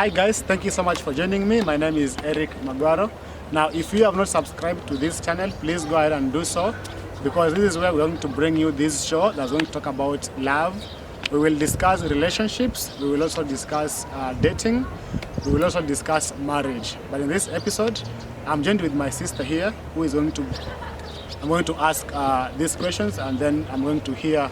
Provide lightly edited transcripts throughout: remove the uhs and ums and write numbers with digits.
Hi guys, thank you so much for joining me. My name is Eric Maguaro. Now, if you have not subscribed to this channel, please go ahead and do so, because this is where we're going to bring you this show that's going to talk about love. We will discuss relationships. We will also discuss dating. We will also discuss marriage. But in this episode, I'm joined with my sister here, who is I'm going to ask these questions, and then I'm going to hear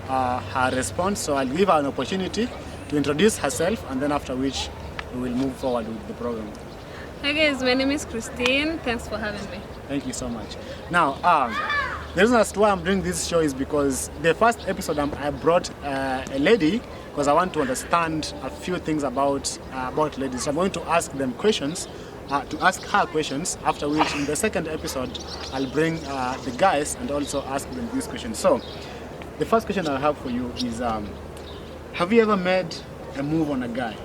her response. So I'll give her an opportunity to introduce herself, and then after which we will move forward with the program. Hi guys, my name is Christine. Thanks for having me. Thank you so much. Now, the reason as to why I'm doing this show is because the first episode I brought a lady, because I want to understand a few things about ladies. So I'm going to ask them questions, to ask her questions, after which in the second episode I'll bring the guys and also ask them these questions. So the first question I have for you is, have you ever made a move on a guy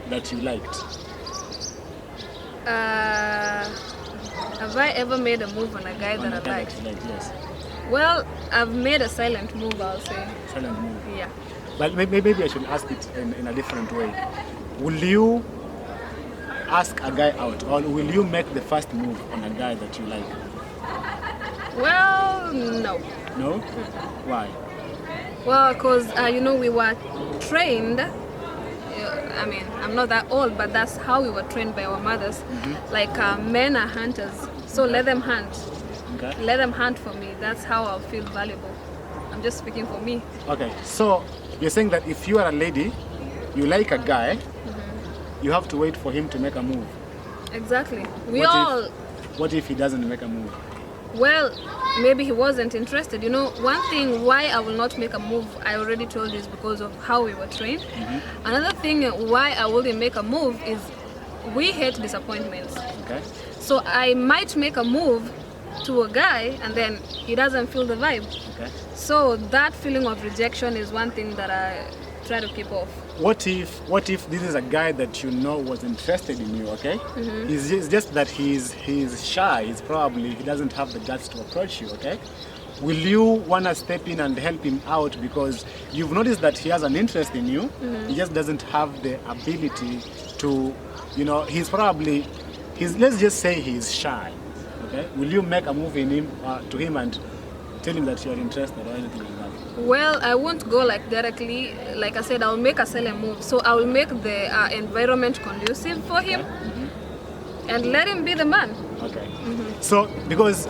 that you liked? Have I ever made a move on a guy that I liked? Yes. Well, I've made a silent move, I'll say. Silent move. Yeah. But maybe I should ask it in a different way. Will you ask a guy out, or will you make the first move on a guy that you like? Well, no. No? Why? Well, because, we were trained. I mean, I'm not that old, but that's how we were trained by our mothers. Mm-hmm. Like, men are hunters, so let them hunt. Okay. Let them hunt for me. That's how I'll feel valuable. I'm just speaking for me. Okay, so you're saying that if you are a lady, you like a guy, you have to wait for him to make a move. Exactly. What if he doesn't make a move? Well, maybe he wasn't interested. One thing why I will not make a move, I already told you, is because of how we were trained. Mm-hmm. Another thing why I wouldn't make a move is we hate disappointments. Okay. So I might make a move to a guy and then he doesn't feel the vibe. Okay. So that feeling of rejection is one thing that I try to keep off. What if this is a guy that you know was interested in you, okay? Mm-hmm. It's just that he's shy. He doesn't have the guts to approach you, okay? Will you want to step in and help him out because you've noticed that he has an interest in you? Mm-hmm. He just doesn't have the ability to, let's just say he's shy, okay? Will you make a move to him and tell him that you're interested or anything like that? Well, I won't go directly. Like I said, I'll make a silent move. So I will make the environment conducive for him, and let him be the man. Okay. Mm-hmm. So, because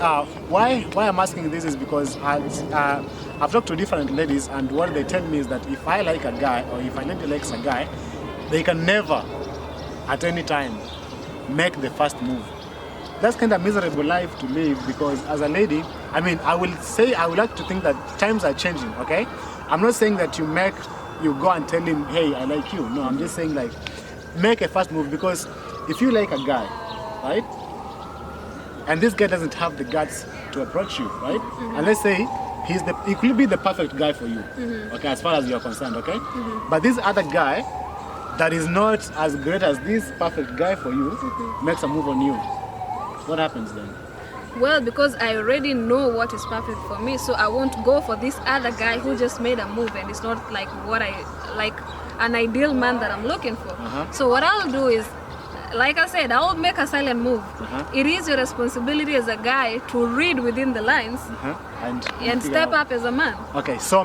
why I'm asking this is because I've talked to different ladies, and what they tell me is that if I like a guy, or if a lady likes a guy, they can never, at any time, make the first move. That's kind of miserable life to live, because as a lady, I would like to think that times are changing, okay? I'm not saying that you go and tell him, hey, I like you. No, I'm just saying make a first move, because if you like a guy, right? And this guy doesn't have the guts to approach you, right? Mm-hmm. And let's say he could be the perfect guy for you, mm-hmm. okay, as far as you're concerned, okay? Mm-hmm. But this other guy that is not as great as this perfect guy for you mm-hmm. makes a move on you. What happens then? Well, because I already know what is perfect for me, so I won't go for this other guy who just made a move and it's not like what I like, an ideal man that I'm looking for. Uh-huh. So what I'll do is, like I said, I'll make a silent move. Uh-huh. It is your responsibility as a guy to read within the lines uh-huh. and step up as a man. Okay, so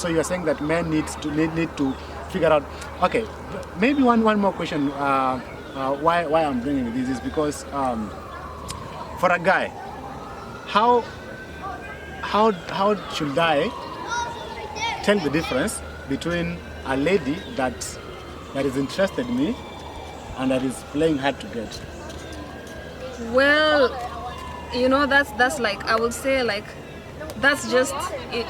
you're saying that men need to figure out. Okay, maybe one more question. Why I'm bringing this is because. For a guy, how should I tell the difference between a lady that is interested in me and that is playing hard to get? Well, that's like, I would say, like, that's just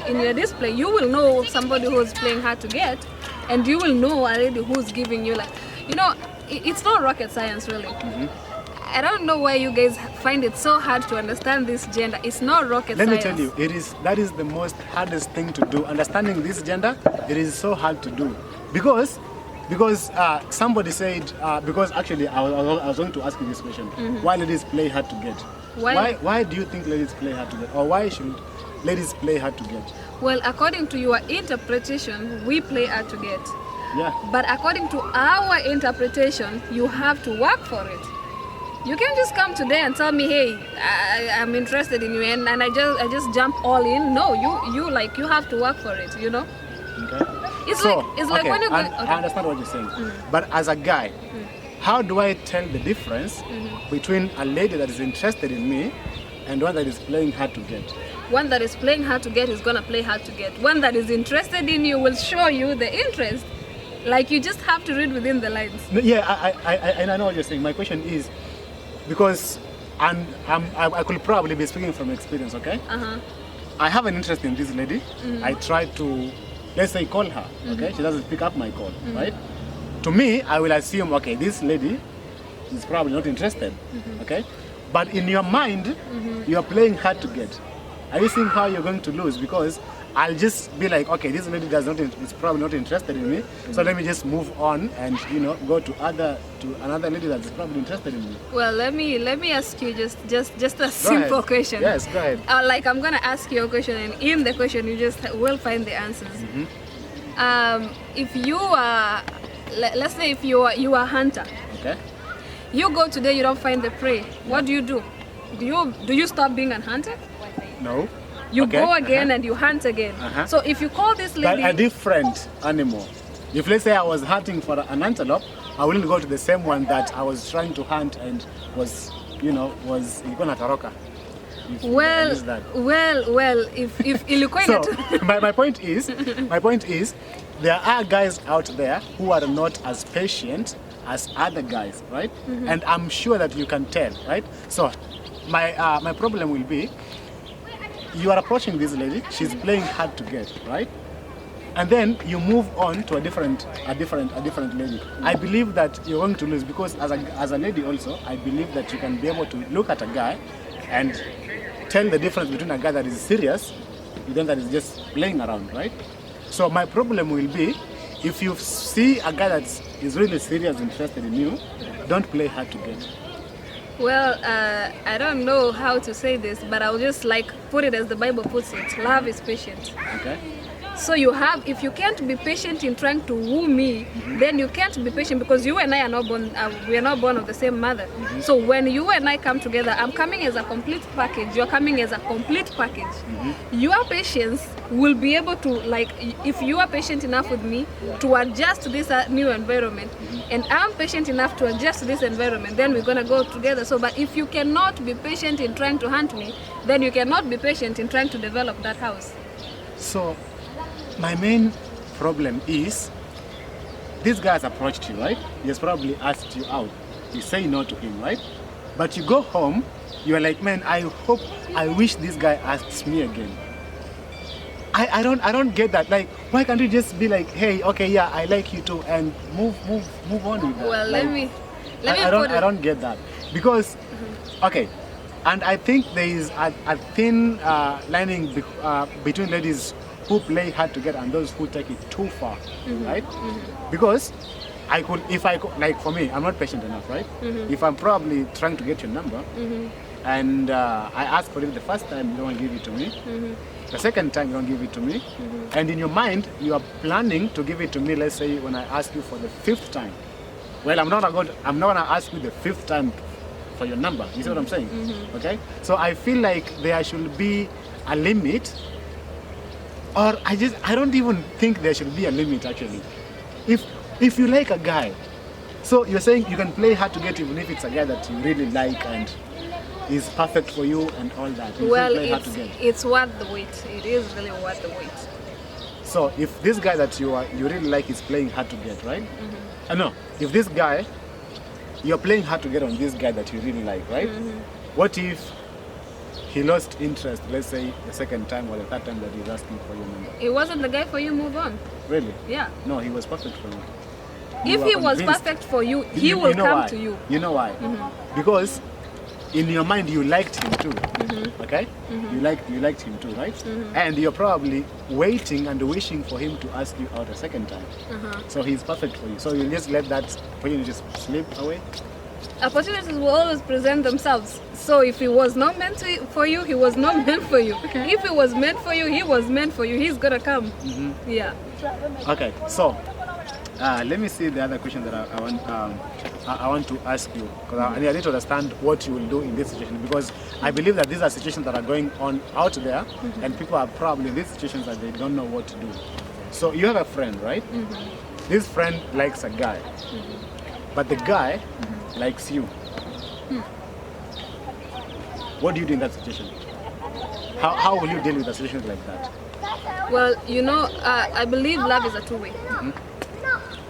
in your display. You will know somebody who's playing hard to get, and you will know a lady who's giving you it's not rocket science really. Mm-hmm. I don't know why you guys find it so hard to understand this gender. It's not rocket science. Let me tell you, that is the most hardest thing to do. Understanding this gender, it is so hard to do. Because somebody said, because actually I was going to ask you this question. Mm-hmm. Why ladies play hard to get? Why do you think ladies play hard to get? Or why should ladies play hard to get? Well, according to your interpretation, we play hard to get. Yeah. But according to our interpretation, you have to work for it. You can't just come today and tell me, hey, I'm interested in you, and I just jump all in. No, you have to work for it, you know. Okay. It's like when you go. I understand what you're saying, but as a guy, how do I tell the difference between a lady that is interested in me and one that is playing hard to get? One that is playing hard to get is gonna play hard to get. One that is interested in you will show you the interest. Like, you just have to read within the lines. No, yeah, I know what you're saying. My question is, because I could probably be speaking from experience, okay? I have an interest in this lady. I try to, let's say, call her, okay? She doesn't pick up my call, right? To me, I will assume, okay, this lady is probably not interested, okay? But in your mind, you're playing hard to get. Are you seeing how you're going to lose? Because I'll just be like, okay, this lady is probably not interested in me, so let me just move on and, you know, go to another lady that's probably interested in me. Well, let me ask you just a simple question. Yes, go ahead. Like, I'm gonna ask you a question, and in the question you just will find the answers. If you are, let's say, if you are a hunter, okay, you go today, you don't find the prey. What do? Do you stop being a hunter? No. You go again and you hunt again. So if you call this lady... But a different animal. If, let's say, I was hunting for an antelope, I wouldn't go to the same one that I was trying to hunt and was Ikona Taroka. Well, if ilikuwa so, my point is, there are guys out there who are not as patient as other guys, right? And I'm sure that you can tell, right? So, my problem will be, you are approaching this lady, she's playing hard to get, right? And then you move on to a different lady. I believe that you're going to lose, because as a lady also, I believe that you can be able to look at a guy and tell the difference between a guy that is serious and one that is just playing around, right? So my problem will be, if you see a guy that is really serious, interested in you, don't play hard to get. Well, I don't know how to say this, but I'll just put it as the Bible puts it. Love is patient. Okay. So if you can't be patient in trying to woo me, then you can't be patient, because you and I are not born. We are not born of the same mother. So when you and I come together, I'm coming as a complete package. You're coming as a complete package. Your patience will be able to, if you are patient enough with me to adjust to this new environment, and I'm patient enough to adjust to this environment, then we're gonna go together. So, but if you cannot be patient in trying to hunt me, then you cannot be patient in trying to develop that house. So, my main problem is, this guy has approached you, right? He has probably asked you out. You say no to him, right? But you go home, you're like, man, I wish this guy asks me again. I don't get that. Like, why can't you just be like, hey, okay, yeah, I like you too, and move on with that? Well, like, I don't get that, because okay, and I think there is a thin lining between ladies who play hard to get and those who take it too far, right? Because if I could, like, for me, I'm not patient enough, right? If I'm probably trying to get your number, and I ask for it the first time, you don't want to give it to me. The second time, you don't give it to me. And in your mind, you are planning to give it to me, let's say, when I ask you for the 5th time. Well, I'm not gonna ask you the 5th time for your number. You see what I'm saying? Okay? So I feel like there should be a limit, or I don't even think there should be a limit, actually. If you like a guy, so you're saying you can play hard to get even if it's a guy that you really like and is perfect for you and all that. Well, it's worth the wait. It is really worth the wait. So if this guy that you really like is playing hard to get, right? No, if this guy, you're playing hard to get on this guy that you really like, right? What if he lost interest, let's say the second time or the third time that he's asking for your number? It wasn't the guy for you, move on. Really? Yeah. No, he was perfect for you. If he was perfect for you, he will come to you. You know why? Because in your mind you liked him too, okay? You liked him too, right? And you're probably waiting and wishing for him to ask you out a second time. So he's perfect for you. So you just let that for you to just slip away. Opportunities will always present themselves. So if he was not meant for you, he was not meant for you. If he was meant for you, he was meant for you. He's gonna come. Yeah. Okay. So Let me see the other question that I want to ask you, because I need to understand what you will do in this situation, because I believe that these are situations that are going on out there, and people are probably in these situations that they don't know what to do. So you have a friend, right? This friend likes a guy, but the guy likes you. What do you do in that situation? How will you deal with a situation like that? Well, you know, I believe love is a two-way.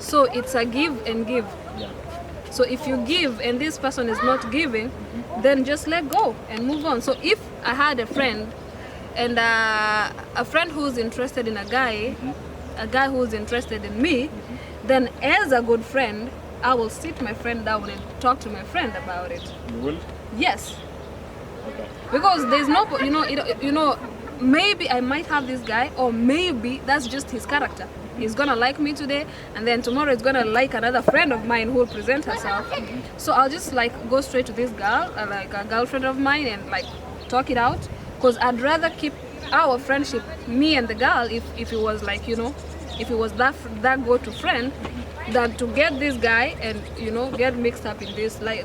So it's a give and give. Yeah. So if you give and this person is not giving, then just let go and move on. So if I had a friend and a friend who's interested in a guy who's interested in me, then as a good friend, I will sit my friend down and talk to my friend about it. You will? Yes. Okay. Because there's no, maybe I might have this guy, or maybe that's just his character. He's gonna like me today, and then tomorrow he's gonna like another friend of mine who will present herself. So I'll just like go straight to this girl, like a girlfriend of mine, and like talk it out. Because I'd rather keep our friendship, me and the girl, if it was like, if it was that go-to friend, than to get this guy and get mixed up in this like.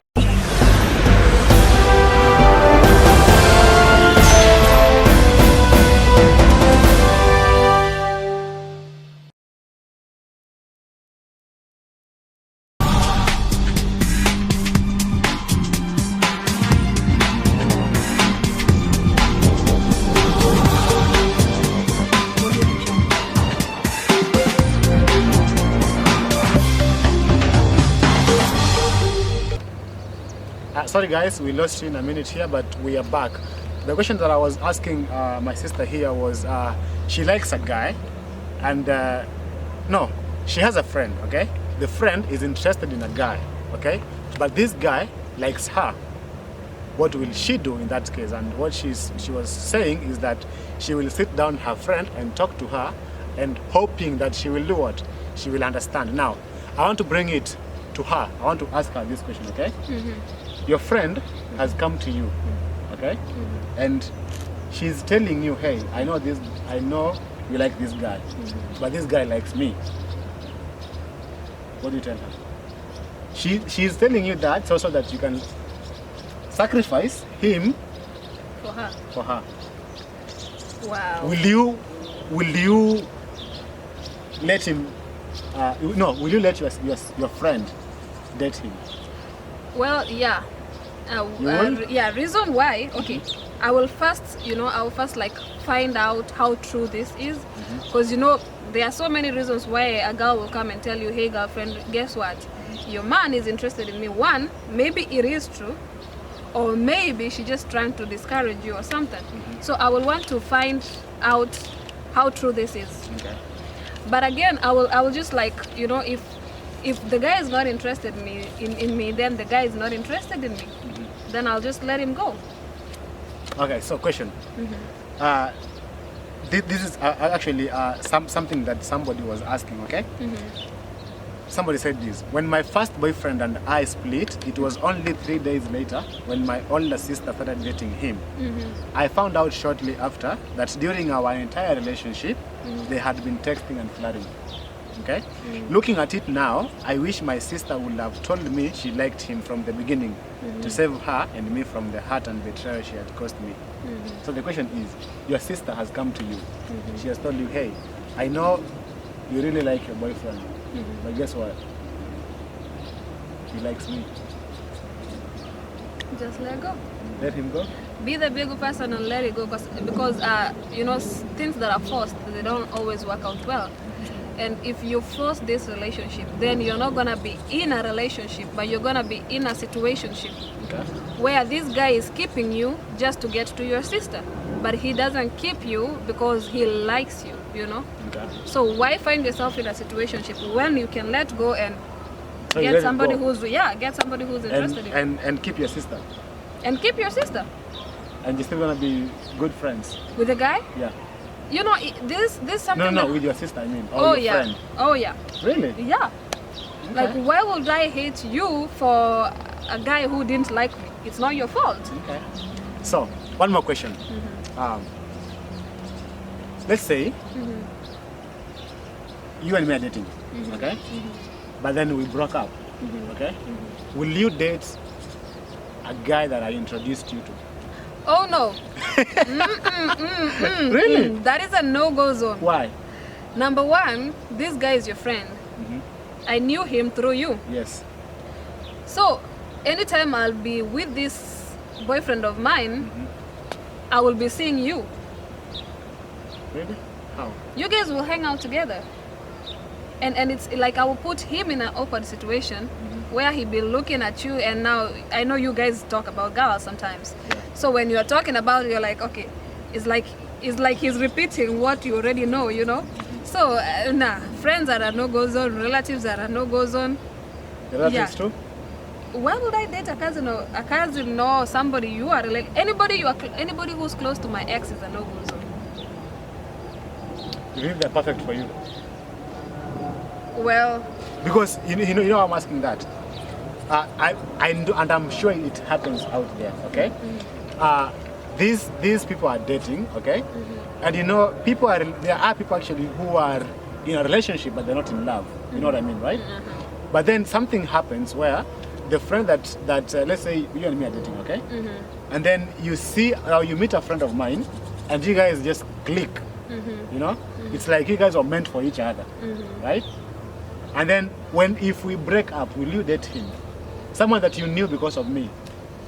Sorry guys, we lost you in a minute here, but we are back. The question that I was asking my sister here was, she likes a guy, and no, she has a friend, okay? The friend is interested in a guy, okay? But this guy likes her. What will she do in that case? And what she was saying is that she will sit down her friend and talk to her, and hoping that she will do what? She will understand. Now, I want to bring it to her. I want to ask her this question, okay? Your friend has come to you, okay? And she's telling you, hey, I know you like this guy, but this guy likes me. What do you tell her? She's telling you that so that you can sacrifice him for her. Wow. Will you let him? Will you let your friend date him? Well, yeah. Reason why? Okay, I will first like find out how true this is, because there are so many reasons why a girl will come and tell you, hey girlfriend, guess what? Your man is interested in me. One, maybe it is true, or maybe she's just trying to discourage you or something. So I will want to find out how true this is. Okay. But again, I will just like, if the guy is not interested in me, then the guy is not interested in me. Then I'll just let him go. Okay, so question. This is actually something that somebody was asking, okay? Somebody said this: when my first boyfriend and I split, it was only 3 days later when my older sister started dating him. I found out shortly after that during our entire relationship, they had been texting and flirting. Okay? Looking at it now, I wish my sister would have told me she liked him from the beginning to save her and me from the hurt and betrayal she had caused me. So the question is, your sister has come to you. She has told you, hey, I know you really like your boyfriend, but guess what? He likes me. Just let go. Let him go? Be the bigger person and let it go, because things that are forced, they don't always work out well. And if you force this relationship, then you're not gonna be in a relationship, but you're gonna be in a situationship where this guy is keeping you just to get to your sister, but he doesn't keep you because he likes you, Okay. So why find yourself in a situationship when you can let go and So get somebody who's interested in you. And keep your sister. And keep your sister. And you're still gonna be good friends. With the guy? Yeah. This something. No, with your sister, I mean. Oh your yeah. friend. Oh yeah. Really? Yeah. Okay. Like, why would I hate you for a guy who didn't like me? It's not your fault. Okay. So, one more question. Let's say you and me are dating. okay? But then we broke up, okay? Will you date a guy that I introduced you to? Oh no. Really? That is a no-go zone. Why? Number one, this guy is your friend. I knew him through you. Yes. So anytime I'll be with this boyfriend of mine, I will be seeing you. Really? How? You guys will hang out together. And it's like I will put him in an awkward situation where he be looking at you, and now I know you guys talk about girls sometimes. Yeah. So when you're talking about it, you're like, okay, it's like he's repeating what you already know, you know? So nah, friends are a no-go zone, relatives are a no-go zone. The relatives too? Why would I date a cousin or somebody you are related? Anybody who's close to my ex is a no-go zone. You think they're perfect for you? Well, Because you know I'm asking that. And I'm sure it happens out there, okay? These people are dating, okay? And you know, there are people actually who are in a relationship but they're not in love. You know what I mean, right? But then something happens where the friend that let's say you and me are dating, okay? And then you see or you meet a friend of mine and you guys just click. You know? It's like you guys are meant for each other, right? And then if we break up, will you date him? Someone that you knew because of me.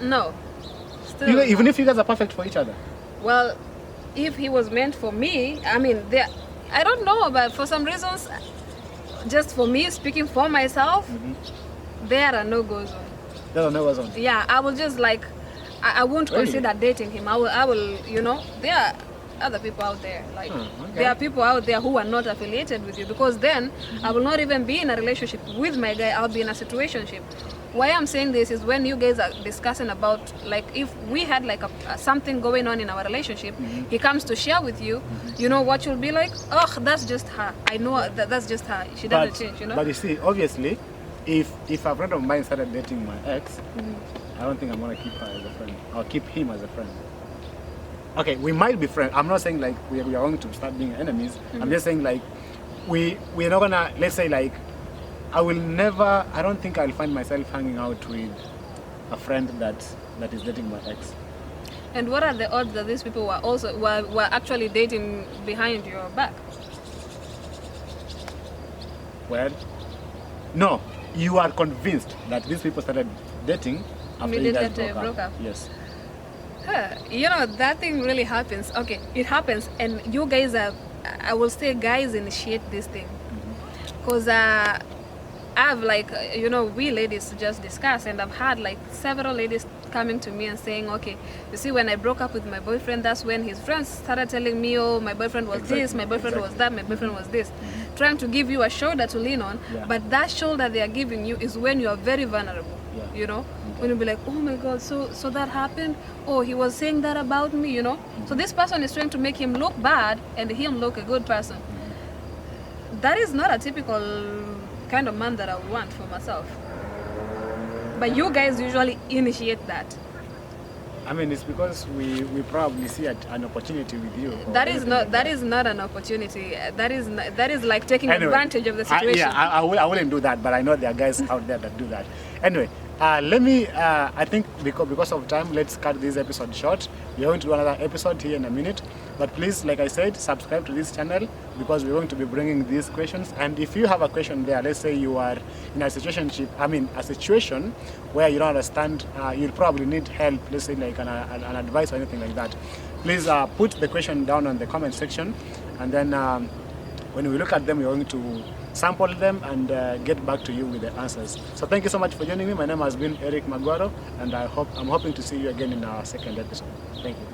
no. Still, Even if you guys are perfect for each other. well, if he was meant for me, I mean, I don't know, but for some reasons, just for me, speaking for myself, they are a no-go zone. There's no zone. Yeah, I will just like, I won't Really? consider dating him. I will, you know, there are other people out there. Like, Okay. there are people out there who are not affiliated with you, because then I will not even be in a relationship with my guy. I'll be in a situationship. Why I'm saying this is when you guys are discussing about, like, if we had like something going on in our relationship, he comes to share with you, you know what you'll be like? Oh, that's just her. I know that's just her. She doesn't change, you know? But you see, obviously, if a friend of mine started dating my ex, I don't think I'm gonna keep her as a friend. I'll keep him as a friend. Okay, we might be friends. I'm not saying like we are going to start being enemies. I'm just saying like we're not gonna, let's say like, I don't think I'll find myself hanging out with a friend that is dating my ex. And what are the odds that these people were actually dating behind your back? Well, no, you are convinced that these people started dating after you guys Immediately broke up. broke up. Yes. You know, that thing really happens. Okay, it happens, and you guys I will say guys initiate this thing. Because I've like, you know, we ladies just discuss, and I've had like several ladies coming to me and saying, okay, you see, when I broke up with my boyfriend, that's when his friends started telling me, oh, my boyfriend was this, my boyfriend was that, my boyfriend was this. Trying to give you a shoulder to lean on, Yeah. but that shoulder they are giving you is when you are very vulnerable. Yeah. You know, when you be like, oh my God, so that happened. Oh, he was saying that about me. You know, so this person is trying to make him look bad and him look a good person. That is not a typical kind of man that I would want for myself. But you guys usually initiate that. I mean, it's because we probably see an opportunity with you. or That is anything not like that is not an opportunity. That is like taking Anyway, advantage of the situation. I wouldn't do that, but I know there are guys out there that do that. Anyway, let me, I think because of time, let's cut this episode short. We're going to do another episode here in a minute. But please, like I said, subscribe to this channel because we're going to be bringing these questions. And if you have a question there, let's say you are in a situation where you don't understand, you'll probably need help, let's say like an advice or anything like that. Please put the question down on the comment section. And then when we look at them, we're going to sample them and get back to you with the answers. So thank you so much for joining me. My name has been Eric Maguaro, and I'm hoping to see you again in our second episode. Thank you.